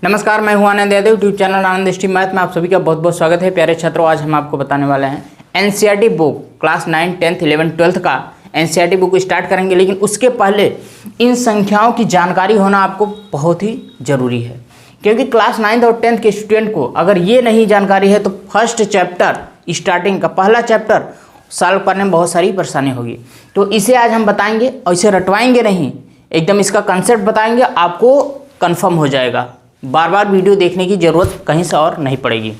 नमस्कार, मैं हूं आनंद यादव। यूट्यूब चैनल आनंद स्ट्रीम मैथ में आप सभी का बहुत बहुत स्वागत है। प्यारे छात्रों, आज हम आपको बताने वाले हैं एनसीईआरटी बुक क्लास 9, 10, 11, 12 का एनसीईआरटी बुक स्टार्ट करेंगे। लेकिन उसके पहले इन संख्याओं की जानकारी होना आपको बहुत ही ज़रूरी है, क्योंकि क्लास 9 और 10 के स्टूडेंट को अगर ये नहीं जानकारी है तो फर्स्ट चैप्टर स्टार्टिंग का पहला चैप्टर सॉल्व करने में बहुत सारी परेशानी होगी। तो इसे आज हम बताएंगे और इसे रटवाएंगे नहीं, एकदम इसका कंसेप्ट बताएंगे, आपको कंफर्म हो जाएगा। बार बार वीडियो देखने की ज़रूरत कहीं से और नहीं पड़ेगी।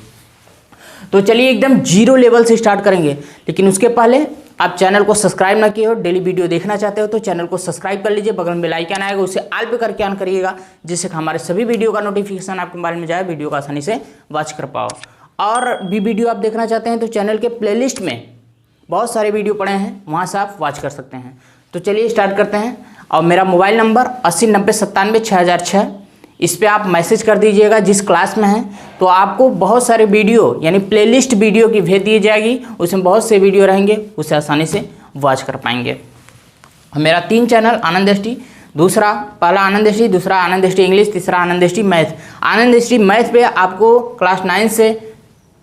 तो चलिए एकदम जीरो लेवल से स्टार्ट करेंगे। लेकिन उसके पहले आप चैनल को सब्सक्राइब ना किए हो, डेली वीडियो देखना चाहते हो तो चैनल को सब्सक्राइब कर लीजिए। बगल में बेल आइकन आएगा, उसे ऑल पे करके ऑन करिएगा, जिससे हमारे सभी वीडियो का नोटिफिकेशन आपके मोबाइल में जाए, वीडियो को आसानी से वॉच कर पाओ। और भी वीडियो आप देखना चाहते हैं तो चैनल के प्लेलिस्ट में बहुत सारे वीडियो पड़े हैं, वहाँ से आप वॉच कर सकते हैं। तो चलिए स्टार्ट करते हैं। और मेरा मोबाइल नंबर 8090976006, इस पर आप मैसेज कर दीजिएगा जिस क्लास में हैं, तो आपको बहुत सारे वीडियो यानी प्लेलिस्ट वीडियो की भेज दी जाएगी। उसमें बहुत से वीडियो रहेंगे, उसे आसानी से वॉच कर पाएंगे। मेरा 3 चैनल आनंद एसटी, पहला आनंद एसटी, दूसरा आनंद एसटी इंग्लिश, तीसरा आनंद एसटी मैथ। आनंद एसटी मैथ पे आपको क्लास 9 से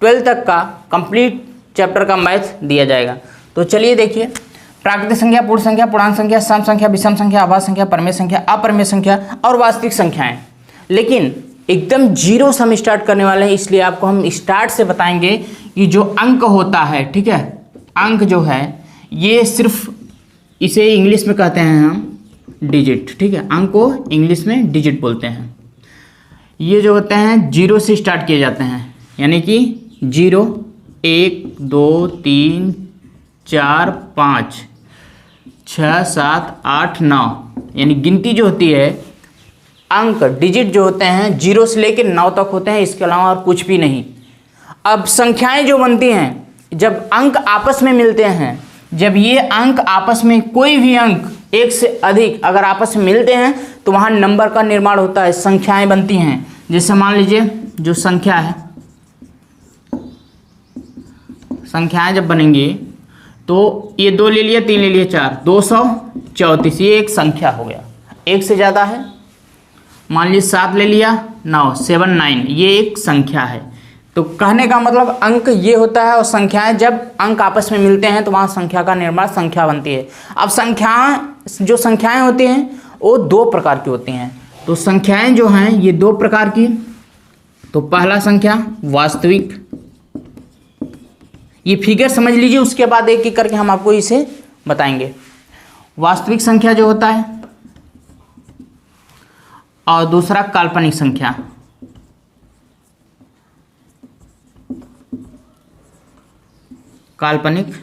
12 तक का कंप्लीट चैप्टर का मैथ दिया जाएगा। तो चलिए देखिए, प्राकृतिक संख्या, पूर्ण संख्या, पूर्णांक संख्या, सम संख्या, विषम संख्या, आभाज्य संख्या, परिमेय संख्या, अपरिमेय संख्या और वास्तविक संख्याएं। लेकिन एकदम जीरो से हम स्टार्ट करने वाले हैं, इसलिए आपको हम स्टार्ट से बताएंगे कि जो अंक होता है, ठीक है, अंक जो है ये सिर्फ इसे इंग्लिश में कहते हैं हम डिजिट, ठीक है, अंक को इंग्लिश में डिजिट बोलते हैं। ये जो होते हैं जीरो से स्टार्ट किए जाते हैं, यानी कि 0, 1, 2, 3, 4, 5, 6, 7, 8, 9, यानी गिनती जो होती है, अंक डिजिट जो होते हैं 0 से लेकर 9 तक होते हैं, इसके अलावा और कुछ भी नहीं। अब संख्याएं जो बनती हैं, जब अंक आपस में मिलते हैं, जब ये अंक आपस में कोई भी अंक एक से अधिक अगर आपस में मिलते हैं तो वहाँ नंबर का निर्माण होता है, संख्याएं बनती हैं। जैसे मान लीजिए जो संख्या है, संख्याएं जब बनेंगी तो ये 2 ले लिया, 3 ले लिया, 4, 234, ये एक संख्या हो गया। एक से ज़्यादा है, मान लीजिए 7 ले लिया, 9, 7, 9, ये एक संख्या है। तो कहने का मतलब अंक ये होता है, और संख्याएं जब अंक आपस में मिलते हैं तो वहाँ संख्या का निर्माण, संख्या बनती है। अब जो संख्याएं होती हैं वो 2 प्रकार की होती हैं। तो संख्याएं जो हैं ये 2 प्रकार की। तो पहला संख्या वास्तविक, ये फिगर समझ लीजिए, उसके बाद एक एक करके हम आपको इसे बताएंगे। वास्तविक संख्या जो होता है, और दूसरा काल्पनिक संख्या। काल्पनिक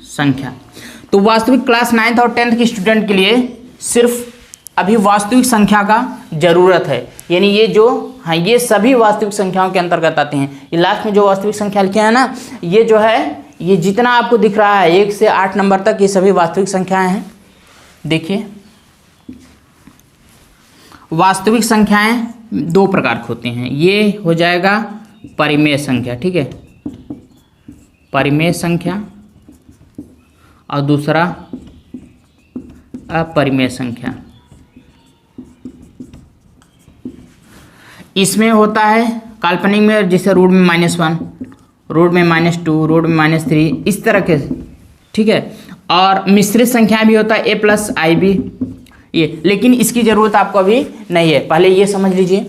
संख्या। तो वास्तविक क्लास 9th और 10th के स्टूडेंट के लिए सिर्फ अभी वास्तविक संख्या का जरूरत है, यानी ये जो हाँ ये सभी वास्तविक संख्याओं के अंतर्गत आती हैं। ये लास्ट में जो वास्तविक संख्या लिखी है ना, ये जो है, ये जितना आपको दिख रहा है 1 से 8 नंबर तक, ये सभी वास्तविक संख्याएं हैं। देखिए, वास्तविक संख्याएं 2 प्रकार की होती हैं। ये हो जाएगा परिमेय संख्या, ठीक है, परिमेय संख्या, और दूसरा अपरिमेय संख्या। इसमें होता है काल्पनिक में, जैसे रूट में -1, रूट में -2, रूट में -3, इस तरह के, ठीक है। और मिश्रित संख्या भी होता है, a+ib, ये, लेकिन इसकी ज़रूरत आपको अभी नहीं है, पहले ये समझ लीजिए।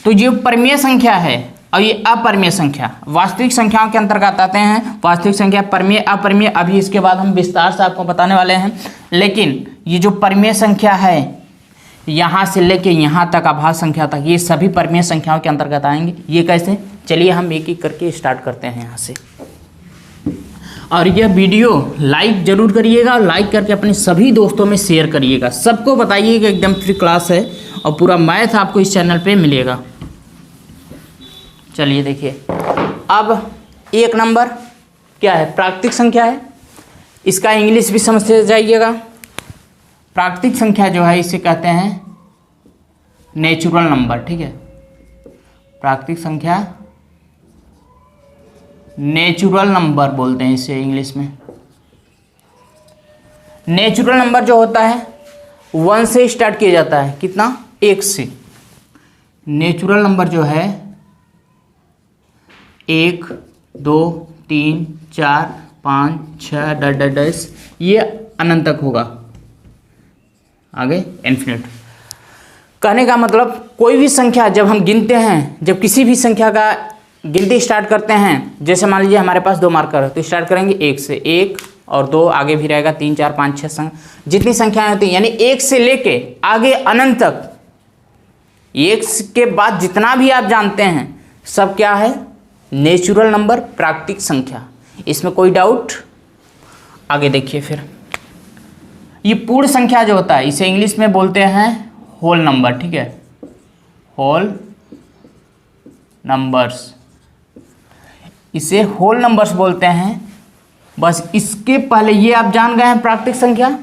तो जो परिमेय संख्या है और ये अपरिमेय संख्या वास्तविक संख्याओं के अंतर्गत आते हैं। वास्तविक संख्या, परिमेय, अपरिमेय, अभी इसके बाद हम विस्तार से आपको बताने वाले हैं। लेकिन ये जो परिमेय संख्या है, यहाँ से लेके यहाँ तक, आभाज्य संख्या तक, ये सभी परिमेय संख्याओं के अंतर्गत आएंगे। ये कैसे, चलिए हम एक एक करके स्टार्ट करते हैं यहाँ से। और यह वीडियो लाइक जरूर करिएगा, लाइक करके अपने सभी दोस्तों में शेयर करिएगा, सबको बताइएगा। एकदम फ्री क्लास है और पूरा मैथ आपको इस चैनल पे मिलेगा। चलिए देखिए, अब 1 नंबर क्या है, प्राकृतिक संख्या है। इसका इंग्लिश भी समझते जाइएगा। प्राकृतिक संख्या जो है इसे कहते हैं नेचुरल नंबर, ठीक है। प्राकृतिक संख्या नेचुरल नंबर बोलते हैं इसे इंग्लिश में। नेचुरल नंबर जो होता है 1 से स्टार्ट किया जाता है। कितना? 1 से। नेचुरल नंबर जो है 1 2 3 4 5 6 10 ये अनंत तक होगा, आगे इन्फिनिट। कहने का मतलब कोई भी संख्या जब हम गिनते हैं, जब किसी भी संख्या का गिनती स्टार्ट करते हैं, जैसे मान लीजिए हमारे पास 2 मार्कर है तो स्टार्ट करेंगे 1 से, 1 और 2 आगे भी रहेगा 3 4 5 6 जितनी संख्याएं होती हैं, यानी 1 से लेके आगे अनंत तक, 1 के बाद जितना भी आप जानते हैं सब क्या है, नेचुरल नंबर, प्राकृतिक संख्या। इसमें कोई डाउट? आगे देखिए फिर, ये पूर्ण संख्या जो होता है इसे इंग्लिश में बोलते हैं होल नंबर, ठीक है, होल नंबर्स, इसे होल नंबर्स बोलते हैं। बस इसके पहले ये आप जान गए हैं प्राकृतिक संख्या,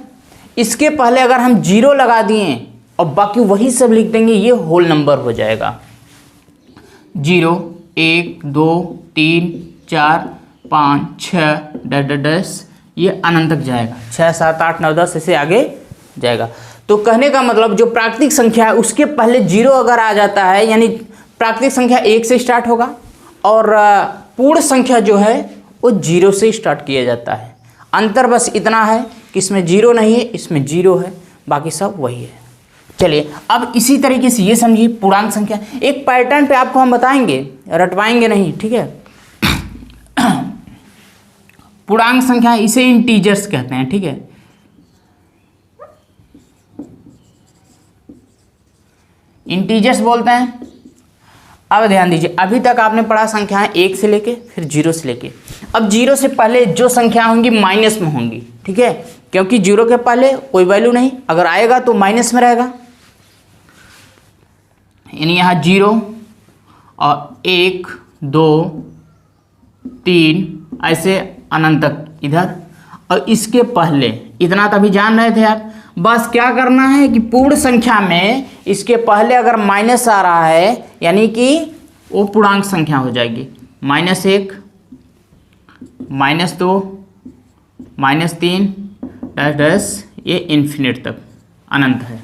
इसके पहले अगर हम 0 लगा दिए और बाकी वही सब लिख देंगे, ये होल नंबर हो जाएगा। 0 1 2 3 4 5 6 10 ये अनंत तक जाएगा, 6 7 8 9 10 ऐसे आगे जाएगा। तो कहने का मतलब जो प्राकृतिक संख्या है उसके पहले 0 अगर आ जाता है, यानी प्राकृतिक संख्या 1 से स्टार्ट होगा, और पूर्ण संख्या जो है वो 0 से स्टार्ट किया जाता है। अंतर बस इतना है कि इसमें 0 नहीं है, इसमें 0 है, बाकी सब वही है। चलिए अब इसी तरीके से ये समझिए पूर्णांक संख्या, एक पैटर्न पे आपको हम बताएंगे, रटवाएंगे नहीं, ठीक है। पूर्णांक संख्या इसे इंटीजर्स कहते हैं, ठीक है, इंटीजर्स बोलते हैं। अब ध्यान दीजिए, अभी तक आपने पढ़ा संख्याएं 1 से लेके फिर 0 से लेके, अब 0 से पहले जो संख्या होंगी माइनस में होंगी, ठीक है, क्योंकि 0 के पहले कोई वैल्यू नहीं, अगर आएगा तो माइनस में रहेगा, यानी यहाँ 0 और 1 2 3 ऐसे अनंत तक इधर, और इसके पहले इतना तभी जान रहे थे आप। बस क्या करना है कि पूर्ण संख्या में इसके पहले अगर माइनस आ रहा है यानी कि वो पूर्णांक संख्या हो जाएगी, -1 -2 -3 10 ये इन्फिनिट तक अनंत है।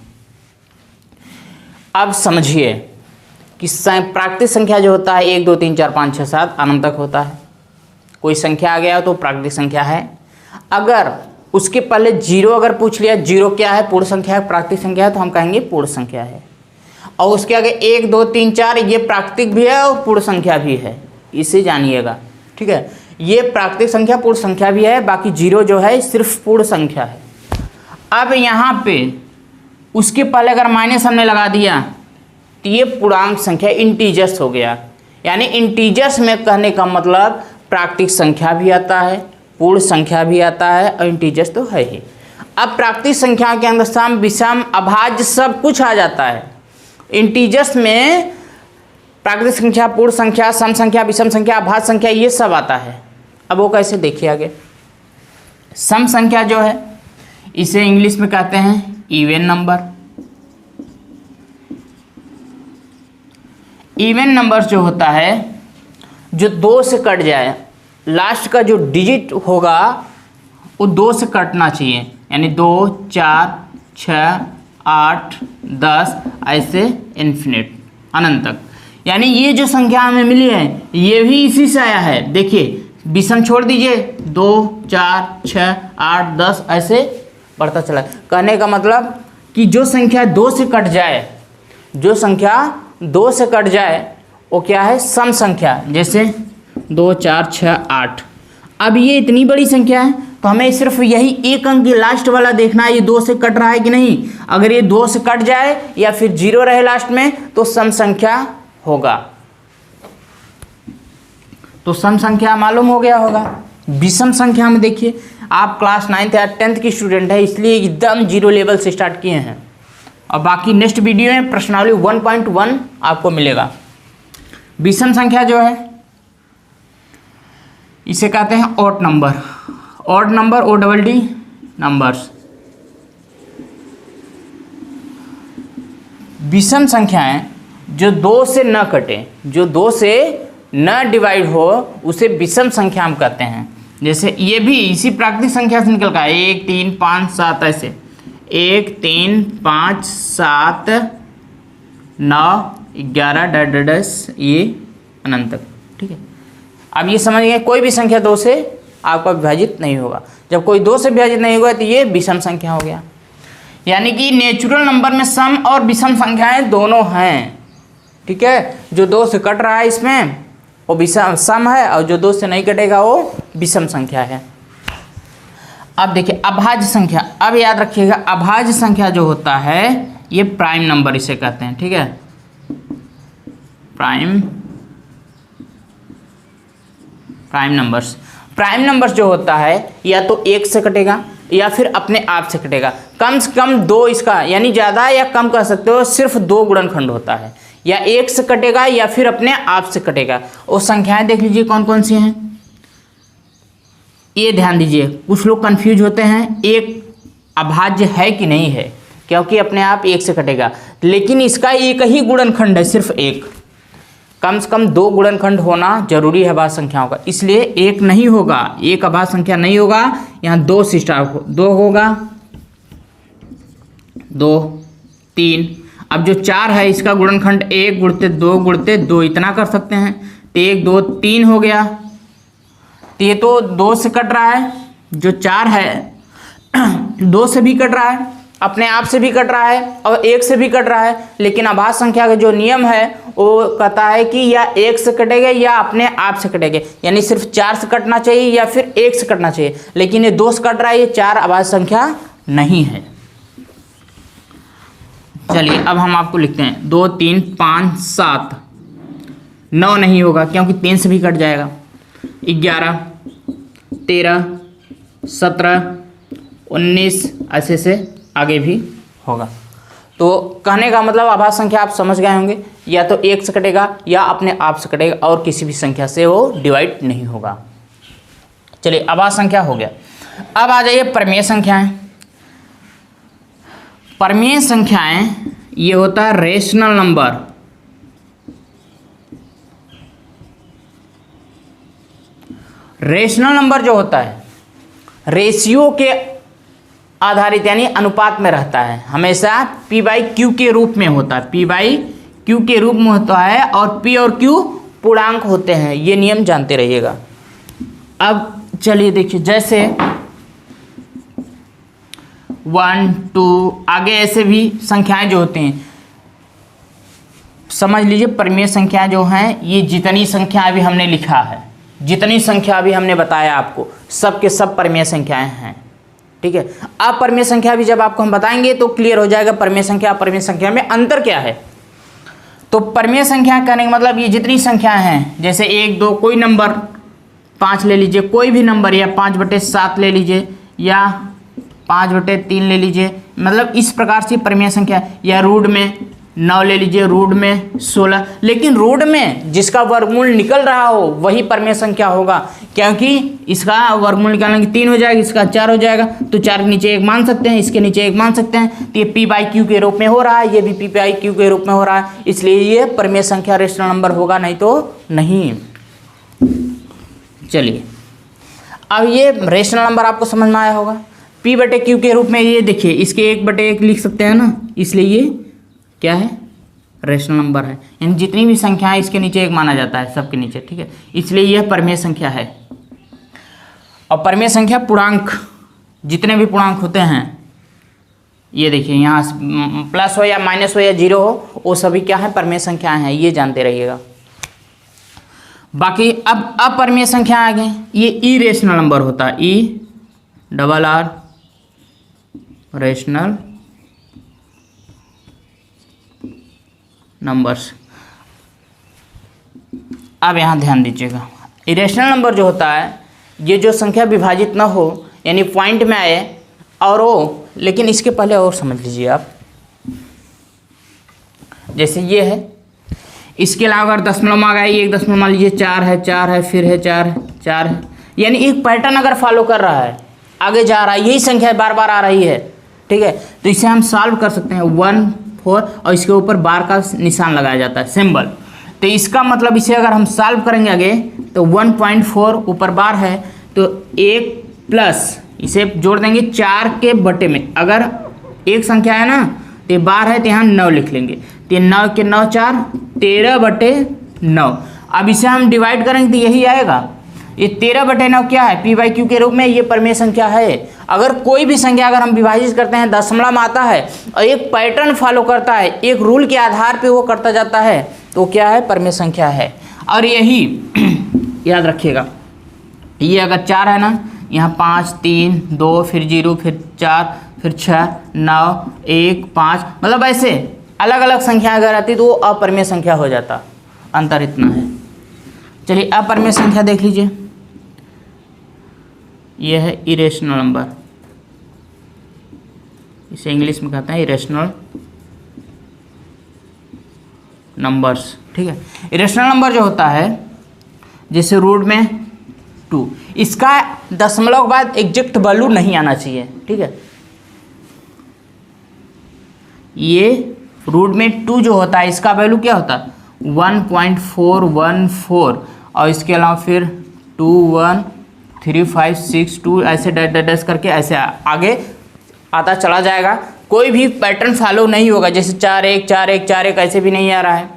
अब समझिए कि प्राकृतिक संख्या जो होता है 1 2 3 4 5 6 7 अनंत तक होता है। कोई संख्या आ गया तो प्राकृतिक संख्या है, अगर उसके पहले 0 अगर पूछ लिया, 0 क्या है, पूर्ण संख्या है, प्राकृतिक संख्या है, तो हम कहेंगे पूर्ण संख्या है। और उसके आगे 1 2 3 4 ये प्राकृतिक भी है और पूर्ण संख्या भी है, इसे जानिएगा, ठीक है। ये प्राकृतिक संख्या पूर्ण संख्या भी है, बाकी 0 जो है सिर्फ पूर्ण संख्या है। अब यहाँ पे उसके पहले अगर माइनस हमने लगा दिया तो ये पूर्णांक संख्या इंटीजर्स हो गया, यानी इंटीजर्स में कहने का मतलब प्राकृतिक संख्या भी आता है, पूर्ण संख्या भी आता है, और इंटीजर्स तो है ही। अब प्राकृतिक संख्या के अंदर सम विषम अभाज्य सब कुछ आ जाता है। इंटीजर्स में प्राकृतिक संख्या, पूर्ण संख्या, सम संख्या, विषम संख्या, अभाज्य संख्या ये सब आता है। अब वो कैसे देखिए आगे। सम संख्या जो है इसे इंग्लिश में कहते हैं इवन नंबर। इवन नंबर जो होता है जो 2 से कट जाए, लास्ट का जो डिजिट होगा वो 2 से कटना चाहिए, यानी 2 4 6 8 10 ऐसे इन्फिनिट अनंत तक। यानी ये जो संख्या हमें मिली है ये भी इसी से आया है। देखिए विषम छोड़ दीजिए, 2 4 6 8 10 ऐसे बढ़ता चला। कहने का मतलब कि जो संख्या 2 से कट जाए, जो संख्या 2 से कट जाए वो क्या है, सम संख्या। जैसे 2 4 6 8, अब ये इतनी बड़ी संख्या है तो हमें सिर्फ यही एक अंक लास्ट वाला देखना है, ये 2 से कट रहा है कि नहीं। अगर ये 2 से कट जाए या फिर 0 रहे लास्ट में तो सम संख्या होगा। तो सम संख्या मालूम हो गया होगा। विषम संख्या में देखिए, आप क्लास 9th या 10th की स्टूडेंट है इसलिए एकदम 0 लेवल से स्टार्ट किए हैं, और बाकी नेक्स्ट वीडियो में प्रश्नावली 1.1 आपको मिलेगा। विषम संख्या जो है इसे कहते हैं odd number. Odd number ODD numbers. विषम संख्याएं जो 2 से न कटे, जो 2 से न डिवाइड हो उसे विषम संख्या हम कहते हैं। जैसे ये भी इसी प्राकृतिक संख्या से निकल का 1 3 5 7 ऐसे 1 3 5 7 9 11 डैश ये अनंत तक। ठीक है, अब ये समझ गए कोई भी संख्या 2 से आपका विभाजित नहीं होगा। जब कोई 2 से विभाजित नहीं होगा तो ये विषम संख्या हो गया। यानी कि नेचुरल नंबर में सम और विषम संख्याएं दोनों हैं। ठीक है, जो 2 से कट रहा है इसमें वो विषम सम है, और जो 2 से नहीं कटेगा वो विषम संख्या है। अब देखिए अभाज्य संख्या, अब याद रखिएगा अभाज्य संख्या जो होता है ये प्राइम नंबर इसे कहते हैं। ठीक है, प्राइम नंबर्स जो होता है या तो 1 से कटेगा या फिर अपने आप से कटेगा। कम से कम 2 इसका, यानी ज़्यादा या कम कह सकते हो, सिर्फ 2 गुणनखंड होता है, या 1 से कटेगा या फिर अपने आप से कटेगा। वो संख्याएं देख लीजिए कौन कौन सी हैं। ये ध्यान दीजिए, कुछ लोग कंफ्यूज होते हैं एक अभाज्य है कि नहीं है, क्योंकि अपने आप 1 से कटेगा, लेकिन इसका एक ही गुणनखंड है, सिर्फ 1। कम से कम 2 गुणनखंड होना जरूरी है अभाज्य संख्याओं का, इसलिए 1 नहीं होगा, एक अभाज्य संख्या नहीं होगा। यहाँ 2 से स्टार्ट 2 होगा, 2 3। अब जो 4 है इसका गुणनखंड 1 गुणते 2 गुणते 2 इतना कर सकते हैं, तो 1 2 3 हो गया। तो ये तो 2 से कट रहा है, जो 4 है 2 से भी कट रहा है, अपने आप से भी कट रहा है और 1 से भी कट रहा है। लेकिन अभाज्य संख्या का जो नियम है वो कहता है कि या 1 से कटेगा या अपने आप से कटेगा, यानी सिर्फ 4 से कटना चाहिए या फिर 1 से कटना चाहिए। लेकिन ये 2 से कट रहा है, ये 4 अभाज्य संख्या नहीं है। चलिए अब हम आपको लिखते हैं 2 3 5 7। 9 नहीं होगा क्योंकि 3 से भी कट जाएगा। 11 13 17 19 ऐसे से आगे भी होगा। तो कहने का मतलब अभाज्य संख्या आप समझ गए होंगे, या तो 1 से कटेगा या अपने आप से कटेगा, और किसी भी संख्या से वो डिवाइड नहीं होगा। चलिए अभाज्य संख्या हो गया। अब आ जाइए परमेय संख्याएं। परमेय संख्याएं ये होता है रेशनल नंबर। रेशनल नंबर जो होता है रेशियो के आधारित यानी अनुपात में रहता है, हमेशा P/Q के रूप में होता है, P/Q के रूप में होता है, और P और Q पूर्णांक होते हैं, ये नियम जानते रहिएगा। अब चलिए देखिए, जैसे 1 2 आगे ऐसे भी संख्याएं जो होती हैं, समझ लीजिए परमेय संख्या जो हैं ये जितनी संख्या अभी हमने लिखा है, जितनी संख्या अभी हमने बताया आपको, सब के सब परमेय संख्याएं हैं। ठीक है, अब परमेय संख्या भी जब आपको हम बताएंगे तो क्लियर हो जाएगा परमेय संख्या अपरमेय संख्या में अंतर क्या है। तो परमेय संख्या कहने का मतलब ये जितनी संख्याएं हैं, जैसे 1 2 कोई नंबर 5 ले लीजिए, कोई भी नंबर, या 5/7 ले लीजिए, या 5/3 ले लीजिए, मतलब इस प्रकार से परमेय संख्या, या रूट में 9 ले लीजिए, रूट में 16। लेकिन रूट में जिसका वर्गमूल निकल रहा हो वही परमेय संख्या होगा, क्योंकि इसका वर्गमूल निकालने की 3 हो जाएगा, इसका 4 हो जाएगा, तो 4 के नीचे 1 मान सकते हैं, इसके नीचे 1 मान सकते हैं। तो ये P/Q के रूप में हो रहा है, ये भी P/Q के रूप में हो रहा है, इसलिए ये परमेय संख्या रेशनल नंबर होगा, नहीं तो नहीं। चलिए अब ये रेशनल नंबर आपको समझ में आया होगा। P/Q के रूप में ये देखिए, इसके 1/1 लिख सकते हैं ना, इसलिए ये क्या है, रेशनल नंबर है, यानी जितनी भी संख्या है इसके नीचे 1 माना जाता है, सबके नीचे। ठीक है, इसलिए यह परमेय संख्या है। और परमेय संख्या पूर्णांक, जितने भी पूर्णांक होते हैं, ये देखिए यहाँ प्लस हो या माइनस हो या 0 हो, वो सभी क्या है, परमेय संख्याएं हैं, ये जानते रहिएगा। बाकी अब अपरमेय संख्या आ गई, ये इरेशनल नंबर होता है, ERR रेशनल नंबर्स। अब यहाँ ध्यान दीजिएगा, इरेशनल नंबर जो होता है ये जो संख्या विभाजित ना हो, यानी पॉइंट में आए और हो, लेकिन इसके पहले और समझ लीजिए आप, जैसे ये है, इसके अलावा अगर दशमलव में आ गया, एक दशमलव मान लीजिए 4 है, 4 है, फिर है 4 है, 4 है, यानी एक पैटर्न अगर फॉलो कर रहा है, आगे जा रहा है, यही संख्या बार बार आ रही है। ठीक है, तो इसे हम सॉल्व कर सकते हैं 1 4, और इसके ऊपर बार का निशान लगाया जाता है, सिंबल। तो इसका मतलब इसे अगर हम सॉल्व करेंगे आगे, तो 1.4 ऊपर बार है, तो 1 प्लस इसे जोड़ देंगे 4 के बटे में, अगर एक संख्या है ना तो बार है तो यहाँ 9 लिख लेंगे, तीन 9 के 9 4 13/9। अब इसे हम डिवाइड करेंगे तो यही आएगा। ये 13/9 क्या है, p/q के रूप में ये परिमेय संख्या है। अगर कोई भी संख्या अगर हम विभाजित करते हैं दशमलव में आता है और एक पैटर्न फॉलो करता है, एक रूल के आधार पे वो करता जाता है, तो क्या है, परिमेय संख्या है। और यही याद रखिएगा, ये अगर 4 है ना, यहाँ 5 3 2 फिर 0 फिर 4 फिर 6 9 1 5, मतलब ऐसे अलग अलग संख्या अगर आती तो वो अपरिमेय संख्या हो जाता। अंतर इतना है। चलिए अपरिमेय संख्या देख लीजिए, ये है इरेशनल नंबर, इसे इंग्लिश में कहते हैं इरेशनल नंबर्स। ठीक है, इरेशनल नंबर जो होता है जैसे रूट में 2, इसका दशमलव के बाद एग्जैक्ट वैल्यू नहीं आना चाहिए। ठीक है, ये रूट में 2 जो होता है इसका वैल्यू क्या होता है 1.414, और इसके अलावा फिर 2 1 3 5 6 2 ऐसे डैश डैश डैश करके ऐसे आगे आता चला जाएगा। कोई भी पैटर्न फॉलो नहीं होगा, जैसे 4 1 4 1 4 1 ऐसे भी नहीं आ रहा है,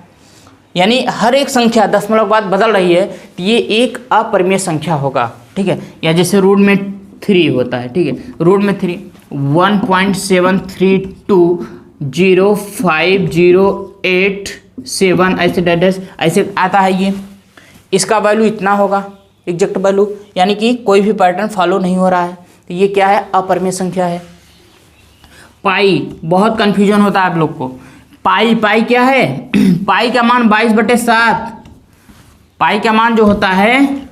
यानी हर एक संख्या दशमलव के बाद बदल रही है तो ये एक अपरिमेय संख्या होगा। ठीक है, या जैसे रूट में 3 होता है। ठीक है, रूट में 3 1.73205087 ऐसे डैश ऐसे आता है, ये इसका वैल्यू इतना होगा एग्जैक्ट वैल्यू, यानी कि कोई भी पैटर्न फॉलो नहीं हो रहा है, तो ये क्या है, अपरिमेय संख्या है। पाई, बहुत कन्फ्यूजन होता है आप लोग को, पाई क्या है पाई का मान 22/7, पाई का मान जो होता है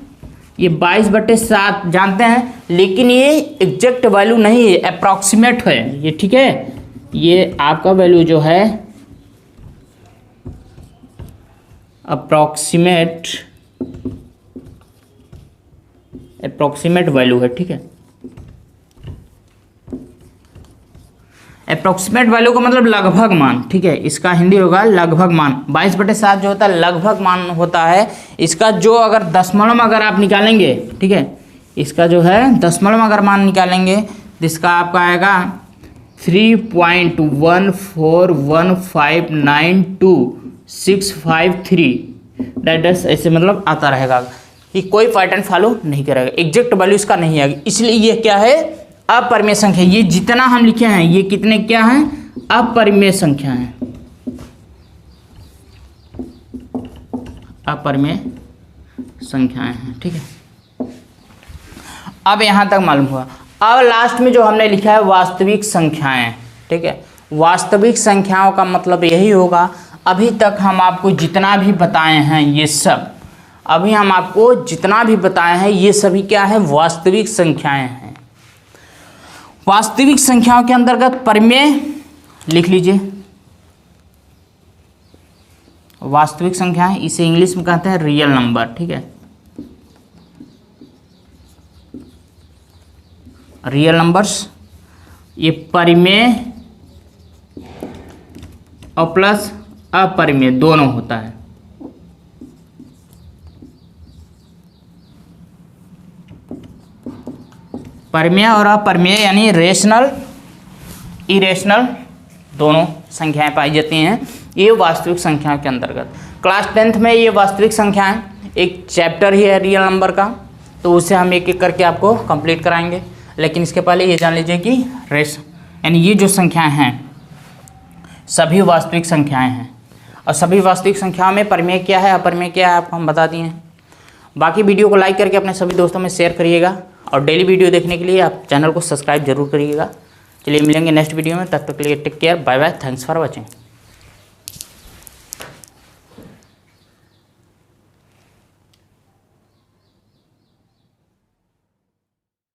ये 22/7 जानते हैं, लेकिन ये एग्जैक्ट वैल्यू नहीं है, अप्रॉक्सीमेट है ये। ठीक है, ये आपका वैल्यू जो है अप्रॉक्सीमेट वैल्यू है। ठीक है, अप्रॉक्सीमेट वैल्यू का मतलब लगभग मान। ठीक है, इसका हिंदी होगा लगभग मान। 22/7 जो होता है लगभग मान होता है। इसका जो अगर दशमलव में अगर आप निकालेंगे, ठीक है, इसका जो है दशमलव में अगर मान निकालेंगे तो इसका आपका आएगा 3.141592653 डैश ऐसे, मतलब आता रहेगा कि कोई पैटर्न फॉलो नहीं करेगा, एग्जैक्ट वैल्यू इसका नहीं आएगी, इसलिए ये क्या है, अपरिमेय संख्या। ये जितना हम लिखे हैं ये कितने क्या हैं, अपरिमेय संख्या हैं, अपरिमेय संख्याएं हैं। ठीक है, अब यहां तक मालूम हुआ। अब लास्ट में जो हमने लिखा है वास्तविक संख्याएं। ठीक है, वास्तविक संख्याओं का मतलब यही होगा, अभी तक हम आपको जितना भी बताए हैं ये सब, अभी हम आपको जितना भी बताए हैं ये सभी क्या है, वास्तविक संख्याएं हैं। वास्तविक संख्याओं के अंतर्गत परिमेय लिख लीजिए, वास्तविक संख्याएं, इसे इंग्लिश में कहते हैं रियल नंबर। ठीक है, रियल नंबर्स, ये परिमेय और प्लस अपरिमेय दोनों होता है। परिमेय और अपरिमेय यानी रेशनल इरेशनल दोनों संख्याएं पाई जाती हैं, ये वास्तविक संख्याओं के अंतर्गत। क्लास 10th में ये वास्तविक संख्याएं एक चैप्टर ही है रियल नंबर का, तो उसे हम एक एक करके आपको कंप्लीट कराएंगे। लेकिन इसके पहले ये जान लीजिए कि यानी ये जो संख्याएं हैं सभी वास्तविक संख्याएं हैं, और सभी वास्तविक संख्याओं में परिमेय क्या है अपरिमेय क्या है आपको हम बता दिए हैं। बाकी वीडियो को लाइक करके अपने सभी दोस्तों में शेयर करिएगा, और डेली वीडियो देखने के लिए आप चैनल को सब्सक्राइब जरूर करिएगा। चलिए मिलेंगे नेक्स्ट वीडियो में, तब तक के लिए take care, bye bye, thanks for watching.